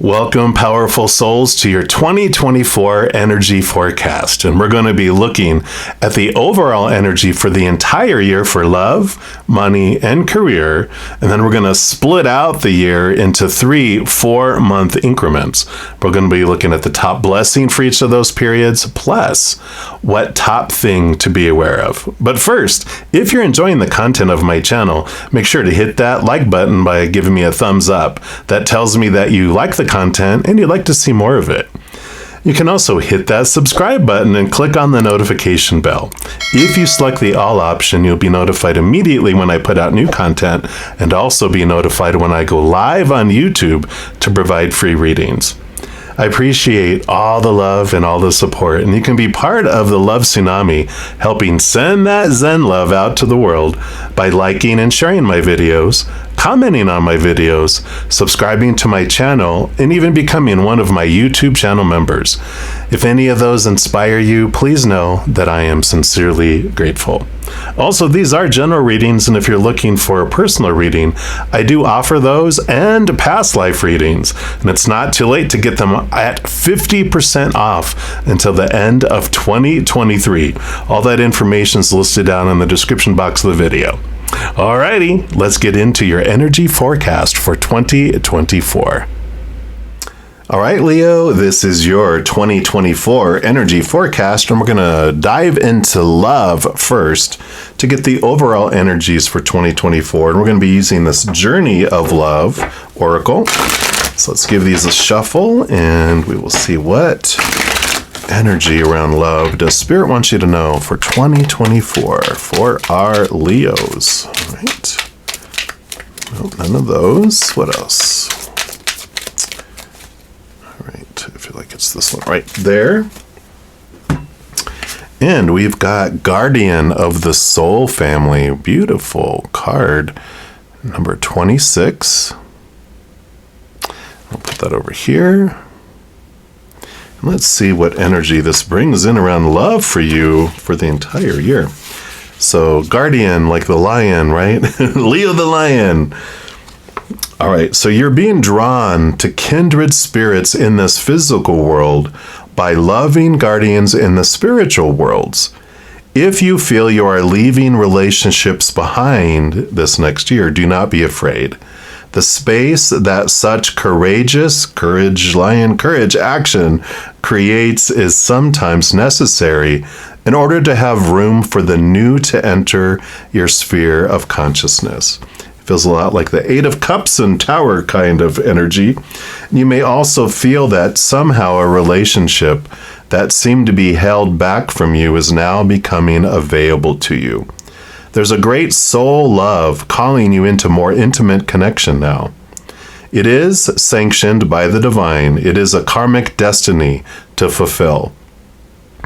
Welcome, powerful souls, to your 2024 energy forecast. And we're going to be looking at the overall energy for the entire year for love, money, and career. And then we're going to split out the year into 3 4-month increments. We're going to be looking at the top blessing for each of those periods, plus what top thing to be aware of. But first, if you're enjoying the content of my channel, make sure to hit that like button by giving me a thumbs up. That tells me that you like the content and you'd like to see more of it. You can also hit that subscribe button and click on the notification bell. If you select the all option, you'll be notified immediately when I put out new content and also be notified when I go live on YouTube to provide free readings. I appreciate all the love and all the support, and you can be part of the Love Tsunami, helping send that Zen love out to the world by liking and sharing my videos, commenting on my videos, subscribing to my channel, and even becoming one of my YouTube channel members. If any of those inspire you, please know that I am sincerely grateful. Also, these are general readings, and if you're looking for a personal reading, I do offer those and past life readings, and it's not too late to get them at 50% off until the end of 2023. All that information is listed down in the description box of the video. Alrighty, let's get into your energy forecast for 2024. All right, Leo, this is your 2024 energy forecast, and we're going to dive into love first to get the overall energies for 2024. And we're going to be using this Journey of Love Oracle. So let's give these a shuffle, and we will see what energy around love does Spirit want you to know for 2024 for our Leos. All right. Nope, none of those. What else? I feel like it's this one right there. And we've got Guardian of the Soul family. Beautiful card. Number 26. I'll put that over here. And let's see what energy this brings in around love for you for the entire year. So Guardian, like the lion, right? Leo the lion. All right, so you're being drawn to kindred spirits in this physical world by loving guardians in the spiritual worlds. If you feel you are leaving relationships behind this next year, do not be afraid. The space that such courage action creates is sometimes necessary in order to have room for the new to enter your sphere of consciousness. Feels a lot like the Eight of Cups and Tower kind of energy. You may also feel that somehow a relationship that seemed to be held back from you is now becoming available to you. There's a great soul love calling you into more intimate connection now. It is sanctioned by the divine. It is a karmic destiny to fulfill.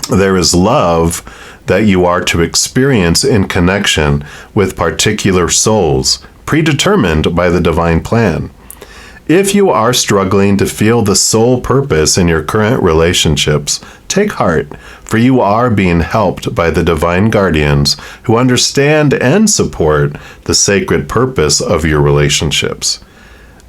There is love that you are to experience in connection with particular souls, predetermined by the divine plan. If you are struggling to feel the soul purpose in your current relationships, take heart, for you are being helped by the divine guardians who understand and support the sacred purpose of your relationships.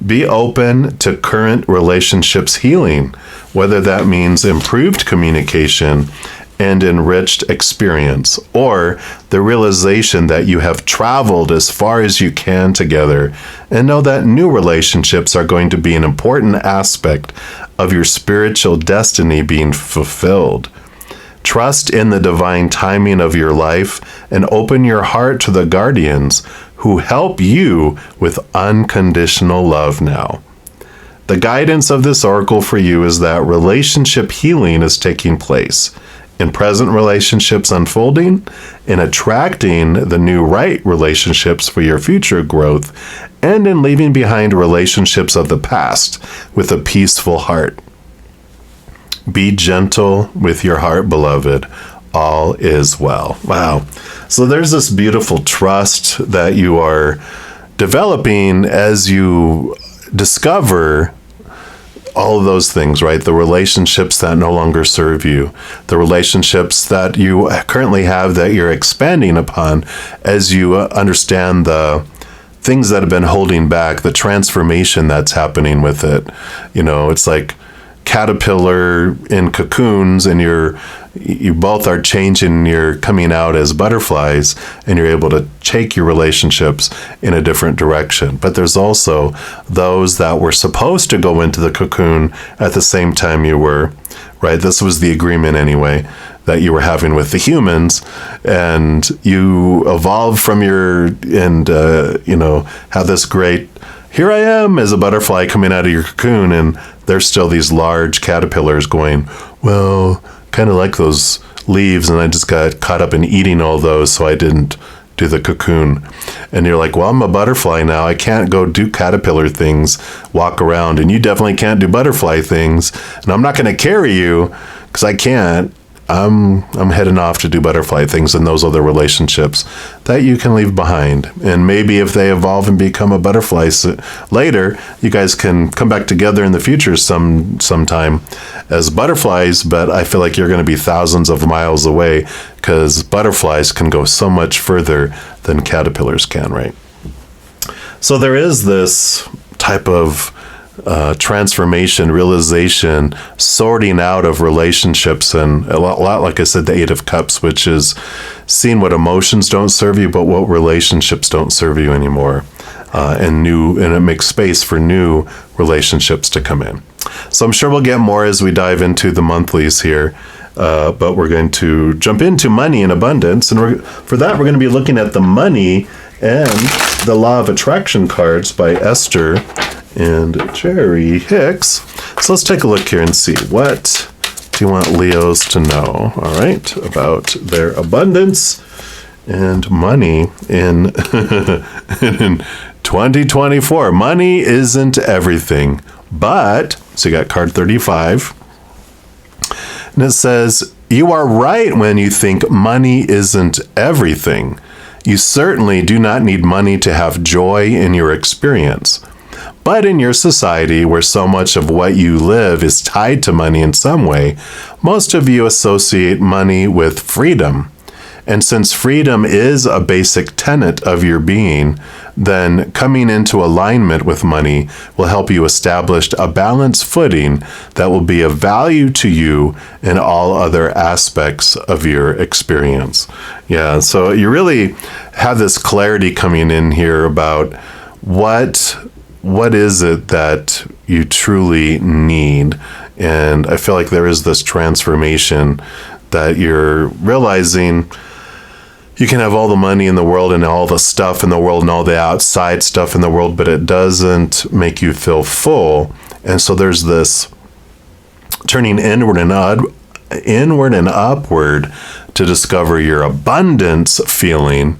Be open to current relationships healing, whether that means improved communication and enriched experience, or the realization that you have traveled as far as you can together, and know that new relationships are going to be an important aspect of your spiritual destiny being fulfilled. Trust in the divine timing of your life and open your heart to the guardians who help you with unconditional love now. The guidance of this oracle for you is that relationship healing is taking place in present relationships unfolding, in attracting the new right relationships for your future growth, and in leaving behind relationships of the past with a peaceful heart. Be gentle with your heart, beloved. All is well. Wow. So there's this beautiful trust that you are developing as you discover all of those things, right? The relationships that no longer serve you, the relationships that you currently have that you're expanding upon as you understand the things that have been holding back, the transformation that's happening with it. It's like caterpillar in cocoons, and you both are changing, you're coming out as butterflies, and you're able to take your relationships in a different direction. But there's also those that were supposed to go into the cocoon at the same time you were, right? This was the agreement anyway that you were having with the humans, and you evolved from have this great, here I am as a butterfly coming out of your cocoon, and there's still these large caterpillars going, well, kind of like those leaves, and I just got caught up in eating all those, so I didn't do the cocoon. And you're like, well, I'm a butterfly now. I can't go do caterpillar things, walk around, and you definitely can't do butterfly things, and I'm not going to carry you because I can't. I'm heading off to do butterfly things in those other relationships that you can leave behind. And maybe if they evolve and become a butterfly later, you guys can come back together in the future sometime as butterflies, but I feel like you're going to be thousands of miles away because butterflies can go so much further than caterpillars can, right? So there is this type of transformation, realization, sorting out of relationships, and a lot like I said, the Eight of Cups, which is seeing what emotions don't serve you, but what relationships don't serve you anymore, and it makes space for new relationships to come in. So I'm sure we'll get more as we dive into the monthlies here, but we're going to jump into money and abundance, and for that we're going to be looking at the money and the Law of Attraction cards by Esther and Jerry Hicks. So let's take a look here and see, what do you want Leos to know, all right, about their abundance and money in, in 2024. Money isn't everything, but, so you got card 35, and it says, you are right when you think money isn't everything. You certainly do not need money to have joy in your experience. But in your society, where so much of what you live is tied to money in some way, most of you associate money with freedom. And since freedom is a basic tenet of your being, then coming into alignment with money will help you establish a balanced footing that will be of value to you in all other aspects of your experience. Yeah, so you really have this clarity coming in here about what is it that you truly need. And I feel like there is this transformation that you're realizing you can have all the money in the world and all the stuff in the world and all the outside stuff in the world, but it doesn't make you feel full. And so there's this turning inward and upward to discover your abundance feeling.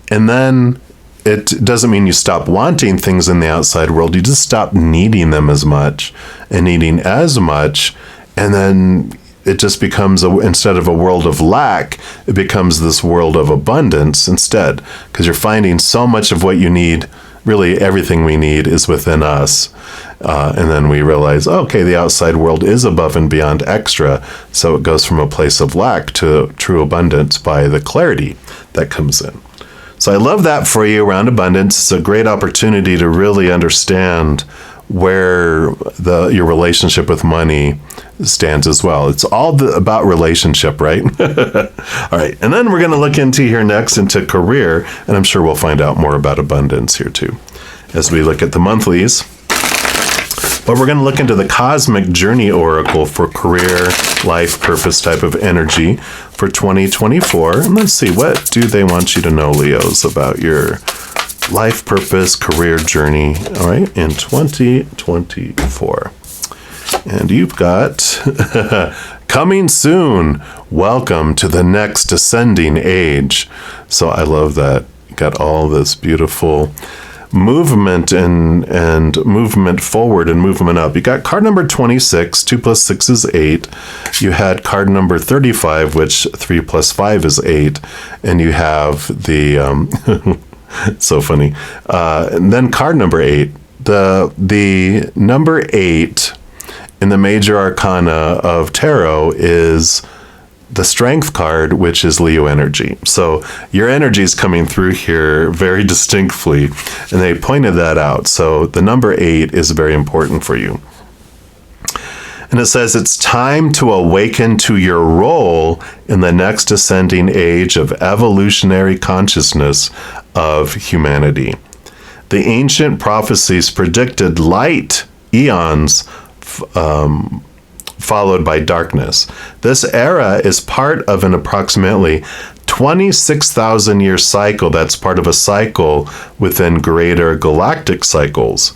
And then it doesn't mean you stop wanting things in the outside world. You just stop needing them as much and needing as much. And then it just becomes, instead of a world of lack, it becomes this world of abundance instead. Because you're finding so much of what you need, really everything we need is within us. And then we realize, okay, the outside world is above and beyond extra. So it goes from a place of lack to true abundance by the clarity that comes in. So I love that for you around abundance. It's a great opportunity to really understand where your relationship with money stands as well. It's all about relationship, right? All right. And then we're going to look into here next into career, and I'm sure we'll find out more about abundance here too as we look at the monthlies. But we're going to look into the Cosmic Journey Oracle for career, life, purpose type of energy for 2024. And let's see, what do they want you to know, Leos, about your life, purpose, career journey, all right, in 2024. And you've got coming soon. Welcome to the next ascending age. So I love that. You got all this beautiful movement and movement forward and movement up. You got card number 26, 2 plus 6 is 8. You had card number 35, which 3 plus 5 is 8. And you have the, so funny. And then card number 8. The number 8 in the major arcana of tarot is the strength card, which is Leo energy. So your energy is coming through here very distinctly, and they pointed that out. So the number 8 is very important for you. And it says it's time to awaken to your role in the next ascending age of evolutionary consciousness of humanity. The ancient prophecies predicted light eons followed by darkness. This era is part of an approximately 26,000 year cycle that's part of a cycle within greater galactic cycles.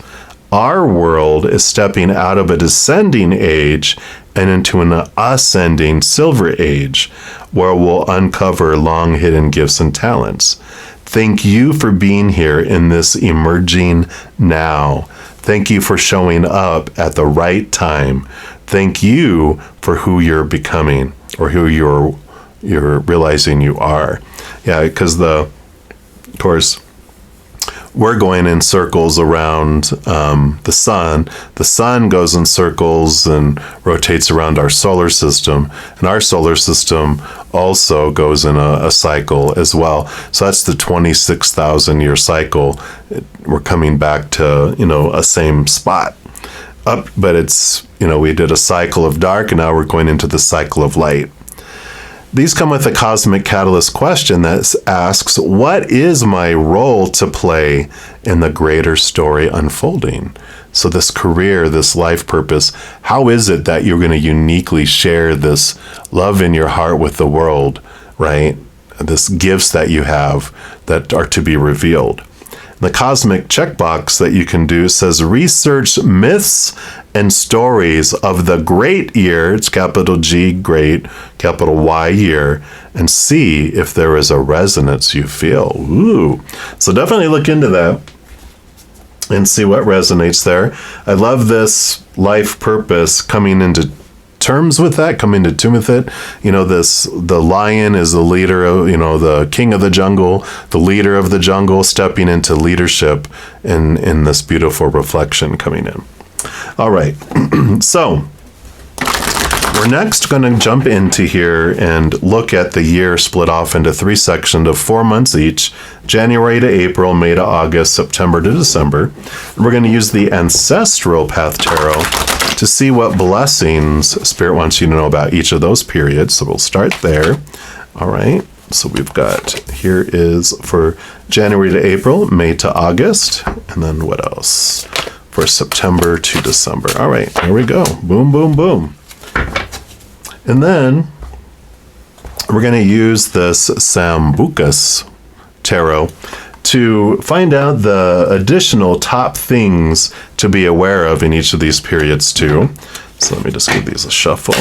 Our world is stepping out of a descending age and into an ascending silver age, where we'll uncover long hidden gifts and talents. Thank you for being here in this emerging now. Thank you for showing up at the right time. Thank you for who you're becoming, or who you're realizing you are. Yeah, because of course, we're going in circles around the sun. The sun goes in circles and rotates around our solar system, and our solar system also goes in a cycle as well. So that's the 26,000 year cycle. We're coming back to, a same spot up, but it's, we did a cycle of dark, and now we're going into the cycle of light. These come with a cosmic catalyst question that asks, what is my role to play in the greater story unfolding? So this career, this life purpose, how is it that you're going to uniquely share this love in your heart with the world, right? This gifts that you have that are to be revealed. The cosmic checkbox that you can do says research myths and stories of the great year, it's capital G, great, capital Y year, and see if there is a resonance you feel. Ooh. So definitely look into that and see what resonates there. I love this life purpose coming into terms with that, coming to tune with it. The lion is the leader of, the king of the jungle, the leader of the jungle, stepping into leadership in this beautiful reflection coming in. All right. So we're next going to jump into here and look at the year split off into 3 sections of 4 months each: January to April, May to August, September to December. And we're going to use the Ancestral Path Tarot to see what blessings Spirit wants you to know about each of those periods. So we'll start there. All right. So we've got, here is for January to April, May to August, and then what else? For September to December. All right, here we go. Boom, boom, boom. And then we're going to use this Sambucus Tarot to find out the additional top things to be aware of in each of these periods too. So let me just give these a shuffle.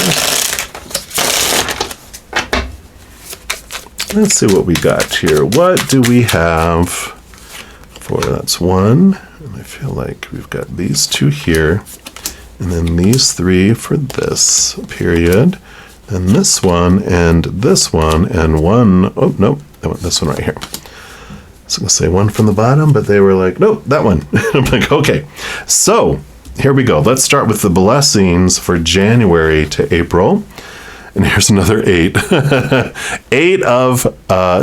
Let's see what we got here. What do we have for, that's 1. And I feel like we've got these 2 here, and then these 3 for this period, and this one, and this one, and 1, oh, nope, I want this one right here. I was going to say 1 from the bottom, but they were like, nope, that one. I'm like, okay. So here we go. Let's start with the blessings for January to April. And here's another 8. 8 of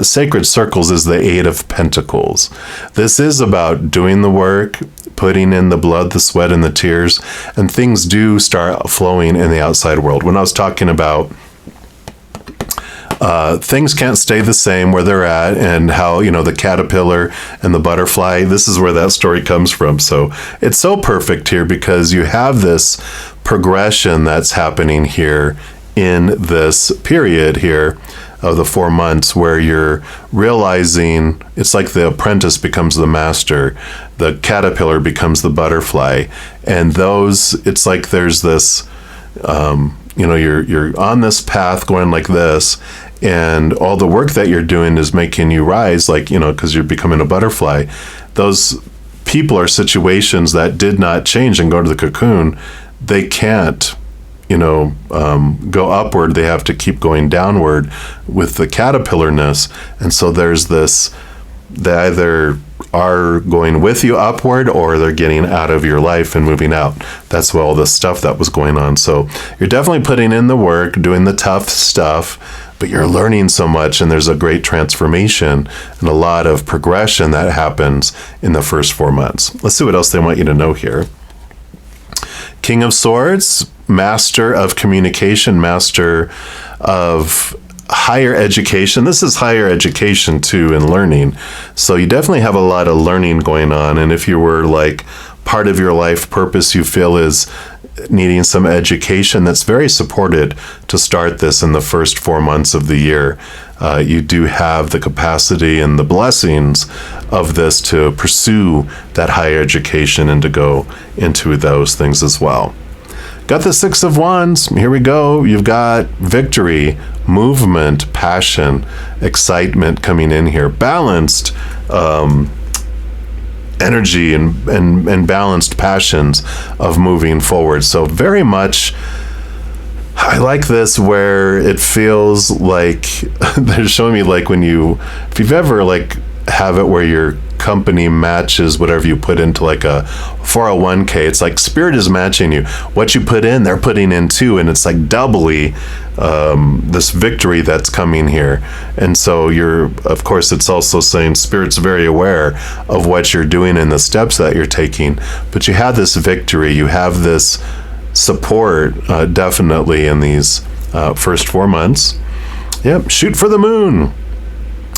sacred circles is the 8 of Pentacles. This is about doing the work, putting in the blood, the sweat, and the tears, and things do start flowing in the outside world. When I was talking about things can't stay the same where they're at, and how, the caterpillar and the butterfly, this is where that story comes from. So it's so perfect here because you have this progression that's happening here in this period here of the 4 months, where you're realizing it's like the apprentice becomes the master, the caterpillar becomes the butterfly, and it's like there's this, you're on this path going like this, and all the work that you're doing is making you rise, because you're becoming a butterfly. Those people or situations that did not change and go to the cocoon, they can't go upward. They have to keep going downward with the caterpillarness. And so there's this, they either are going with you upward, or they're getting out of your life and moving out. That's all the stuff that was going on. So you're definitely putting in the work, doing the tough stuff, but you're learning so much, and there's a great transformation and a lot of progression that happens in the first 4 months. Let's see what else they want you to know here. King of Swords, master of communication, master of higher education. This is higher education too, and learning. So you definitely have a lot of learning going on. And if you were like part of your life purpose you feel is needing some education, that's very supported to start this in the first 4 months of the year. You do have the capacity and the blessings of this to pursue that higher education and to go into those things as well. Got the Six of Wands. Here we go. You've got victory, movement, passion, excitement coming in here. Balanced energy and balanced passions of moving forward. So very much, I like this where it feels like they're showing me like if you've ever like have it where your company matches whatever you put into like a 401k, it's like spirit is matching you. What you put in, they're putting in too, and it's like doubly this victory that's coming here. And so of course, it's also saying spirit's very aware of what you're doing and the steps that you're taking, but you have this victory, you have this support definitely in these first 4 months. Yep, shoot for the moon.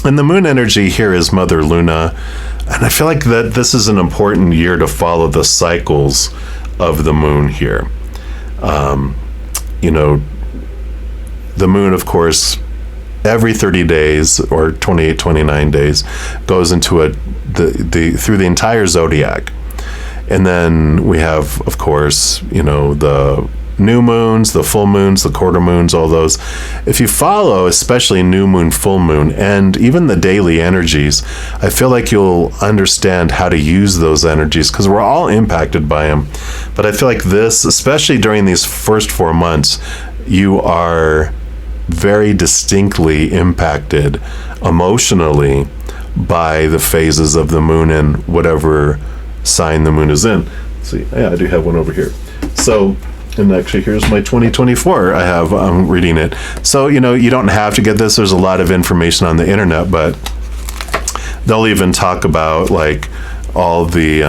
And the moon energy here is Mother Luna. And I feel like that this is an important year to follow the cycles of the moon here. The moon, of course, every 30 days or 28, 29 days goes into through the entire zodiac. And then we have, of course, the new moons, the full moons, the quarter moons, all those. If you follow, especially new moon, full moon, and even the daily energies, I feel like you'll understand how to use those energies because we're all impacted by them. But I feel like this, especially during these first 4 months, you are very distinctly impacted emotionally by the phases of the moon and whatever sign the moon is in. Let's see, yeah, I do have one over here. So, and actually, here's my 2024. I'm reading it. So, you don't have to get this. There's a lot of information on the internet, but they'll even talk about like all the,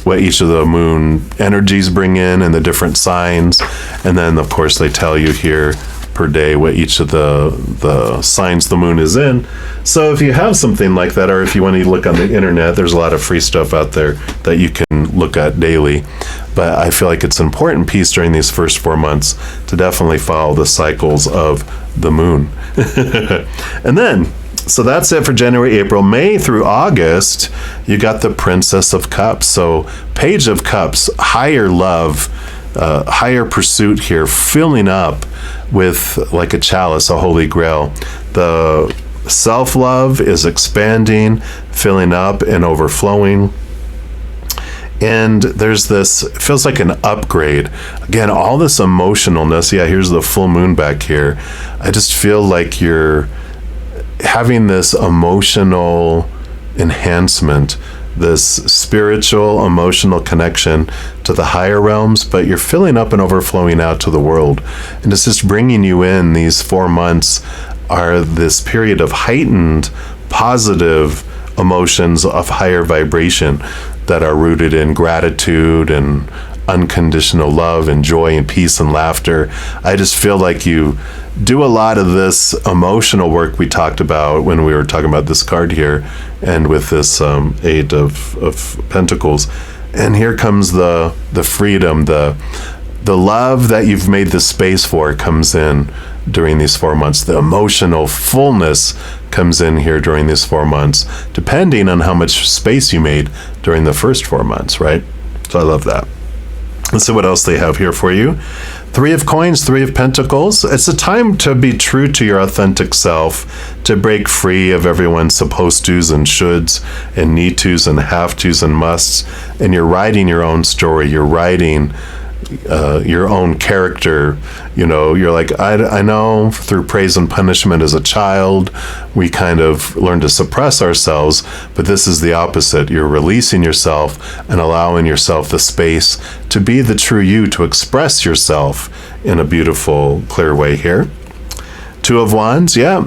what each of the moon energies bring in and the different signs. And then, of course, they tell you here per day what each of the signs the moon is in. So if you have something like that, or if you want to look on the internet, there's a lot of free stuff out there that you can look at daily. But I feel like it's an important piece during these first 4 months to definitely follow the cycles of the moon. And then, so that's it for January, April. May through August, you got the Princess of Cups. So Page of Cups, higher love, higher pursuit here, filling up with like a chalice, a holy grail. The self-love is expanding, filling up and overflowing. And there's this, it feels like an upgrade. Again, all this emotionalness. Yeah, here's the full moon back here. I just feel like you're having this emotional enhancement, this spiritual, emotional connection to the higher realms, but you're filling up and overflowing out to the world. And it's just bringing you in. These 4 months are this period of heightened, positive emotions of higher vibration that are rooted in gratitude and unconditional love and joy and peace and laughter. I just feel like you do a lot of this emotional work we talked about when we were talking about this card here and with this Eight of Pentacles. And here comes the freedom, the love that you've made the space for comes in during these 4 months. The emotional fullness comes in here during these 4 months, depending on how much space you made during the first 4 months, right? So I love that. Let's see what else they have here for you. Three of Coins, Three of Pentacles. It's a time to be true to your authentic self, to break free of everyone's supposed to's and shoulds and need to's and have to's and musts. And you're writing your own story. You're writing your own character. You know, you're like, I know through praise and punishment as a child, we kind of learn to suppress ourselves, but this is the opposite. You're releasing yourself and allowing yourself the space to be the true you, to express yourself in a beautiful, clear way here. Two of Wands, yeah,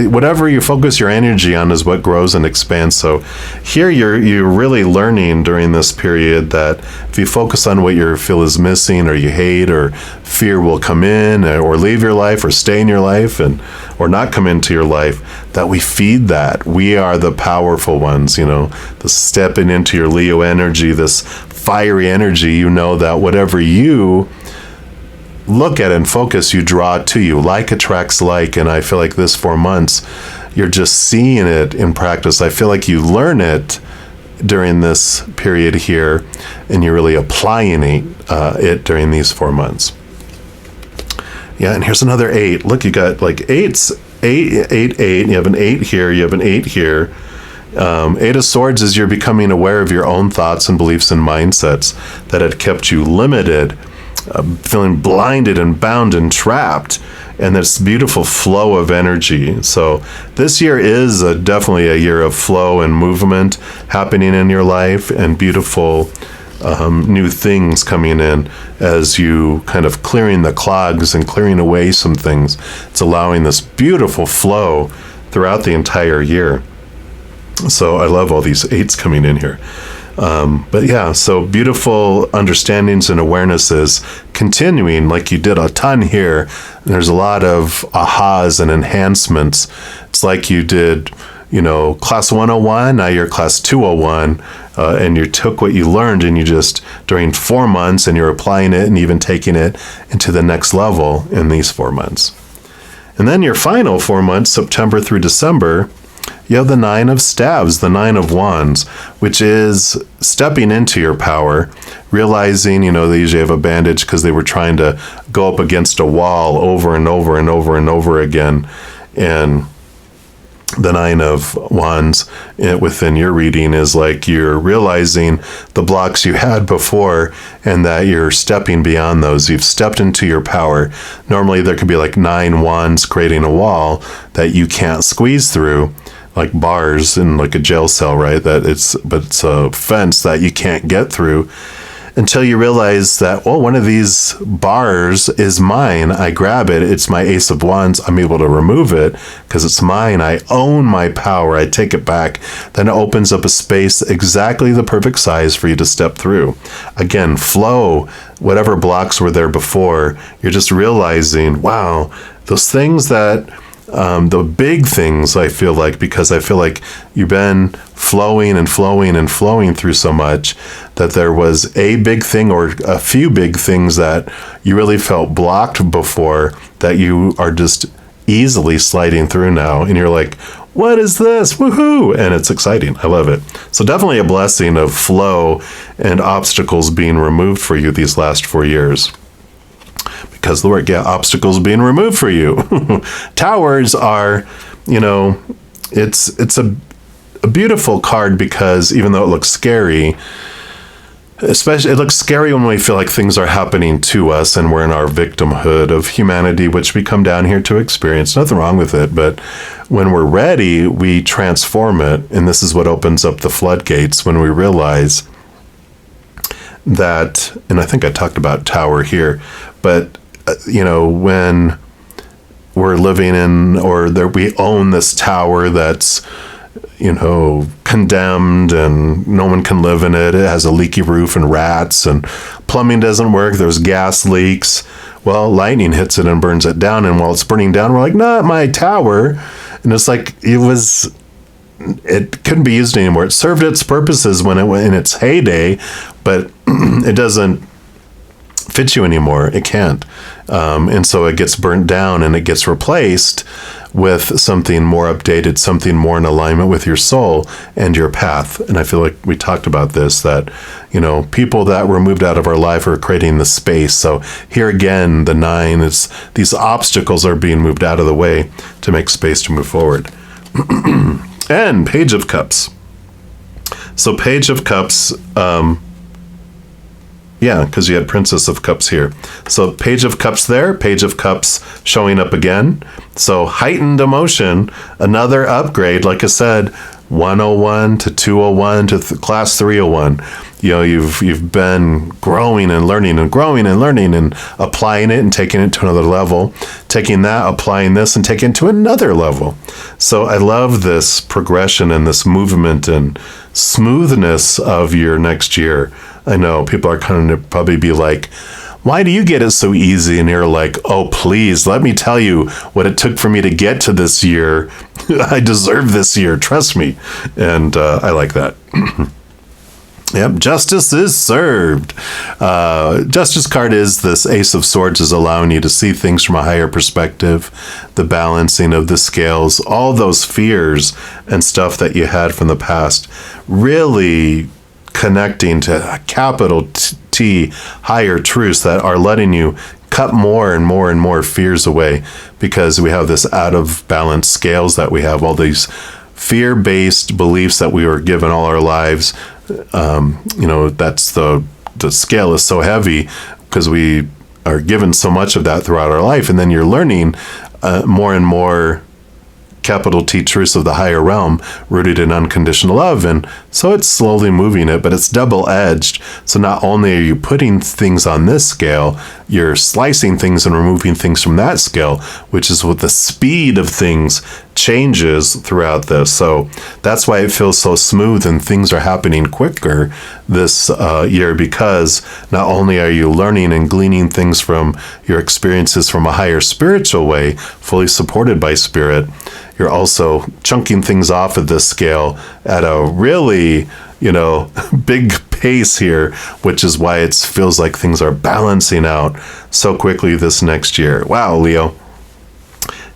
whatever you focus your energy on is what grows and expands. So here you're really learning during this period that if you focus on what you feel is missing or you hate, or fear will come in or leave your life or stay in your life or not come into your life, that we feed that. We are the powerful ones, you know, the stepping into your Leo energy, this fiery energy. You know that whatever you look at and focus, you draw to you. Like attracts like, and I feel like this 4 months, you're just seeing it in practice. I feel like you learn it during this period here, and you're really applying it during these 4 months. Yeah, and here's another 8. Look, you got like 8s, 8, 8, 8. You have an 8 here, you have an 8 here. 8 of Swords is you're becoming aware of your own thoughts and beliefs and mindsets that had kept you limited, feeling blinded and bound and trapped, and this beautiful flow of energy. So this year is definitely a year of flow and movement happening in your life, and beautiful new things coming in as you kind of clearing the clogs and clearing away some things. It's allowing this beautiful flow throughout the entire year. So I love all these 8s coming in here. But yeah, so beautiful understandings and awarenesses continuing like you did a ton here. There's a lot of ahas and enhancements. It's like you did, you know, class 101, now you're class 201, and you took what you learned and you just, during 4 months, and you're applying it and even taking it into the next level in these 4 months. And then your final 4 months, September through December, you have the 9 of Staves, the 9 of Wands, which is stepping into your power, realizing, you know, they usually have a bandage because they were trying to go up against a wall over and over and over and over again. And the 9 of Wands within your reading is like you're realizing the blocks you had before and that you're stepping beyond those. You've stepped into your power. Normally there could be like 9 wands creating a wall that you can't squeeze through, like bars in like a jail cell, right? But it's a fence that you can't get through until you realize that, well, one of these bars is mine. I grab it. It's my Ace of Wands. I'm able to remove it because it's mine. I own my power. I take it back. Then it opens up a space exactly the perfect size for you to step through. Again, flow. Whatever blocks were there before, you're just realizing, wow, those things that the big things, I feel like, because I feel like you've been flowing and flowing and flowing through so much that there was a big thing or a few big things that you really felt blocked before that you are just easily sliding through now. And you're like, what is this? Woohoo! And it's exciting. I love it. So definitely a blessing of flow and obstacles being removed for you these last 4 years. Because the word, yeah, obstacles being removed for you. Towers are, you know, it's a beautiful card because even though it looks scary, especially it looks scary when we feel like things are happening to us and we're in our victimhood of humanity, which we come down here to experience. Nothing wrong with it, but when we're ready, we transform it, and this is what opens up the floodgates when we realize that, and I think I talked about tower here, but you know, when we're living in, or that we own this tower that's, you know, condemned and no one can live in it. It has a leaky roof and rats and plumbing doesn't work. There's gas leaks. Well, lightning hits it and burns it down. And while it's burning down, we're like, not my tower. And it's like, it couldn't be used anymore. It served its purposes when it went in its heyday, but it doesn't fit you anymore. It can't. And so it gets burnt down and it gets replaced with something more updated, something more in alignment with your soul and your path. And I feel like we talked about this, that, you know, people that were moved out of our life are creating the space. So here again, the 9 is these obstacles are being moved out of the way to make space to move forward. And Page of Cups. So Page of Cups, Yeah, because you had Princess of Cups here. So Page of Cups there, Page of Cups showing up again. So heightened emotion, another upgrade. Like I said, 101 to 201 to class 301. You've been growing and learning and growing and learning and applying it and taking it to another level, taking that, applying this and taking it to another level. So I love this progression and this movement and smoothness of your next year. I know people are kind of probably be like, why do you get it so easy? And you're like, oh, please, let me tell you what it took for me to get to this year. I deserve this year. Trust me. And I like that. Yep, justice is served. Justice card is this Ace of Swords, is allowing you to see things from a higher perspective, the balancing of the scales, all those fears and stuff that you had from the past, really connecting to a capital T higher truths that are letting you cut more and more and more fears away, because we have this out of balance scales that we have, all these fear-based beliefs that we were given all our lives. That's the scale is so heavy because we are given so much of that throughout our life. And then you're learning more and more capital T truths of the higher realm rooted in unconditional love. And so it's slowly moving it, but it's double-edged. So not only are you putting things on this scale, you're slicing things and removing things from that scale, which is what the speed of things changes throughout this. So that's why it feels so smooth and things are happening quicker this year, because not only are you learning and gleaning things from your experiences from a higher spiritual way, fully supported by spirit, you're also chunking things off of this scale at a really, big pace here, which is why it feels like things are balancing out so quickly this next year. Wow, Leo.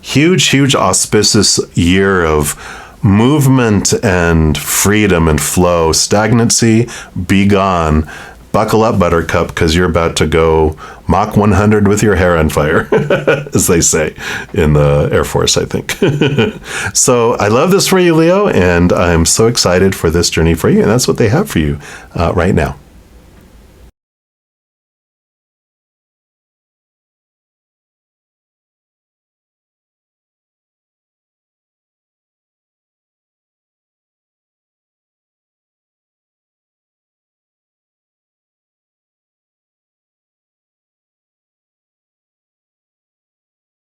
Huge auspicious year of movement and freedom and flow. Stagnancy, be gone. Buckle up, Buttercup, because you're about to go Mach 100 with your hair on fire, as they say in the Air Force, I think. So I love this for you, Leo, and I'm so excited for this journey for you, and that's what they have for you right now.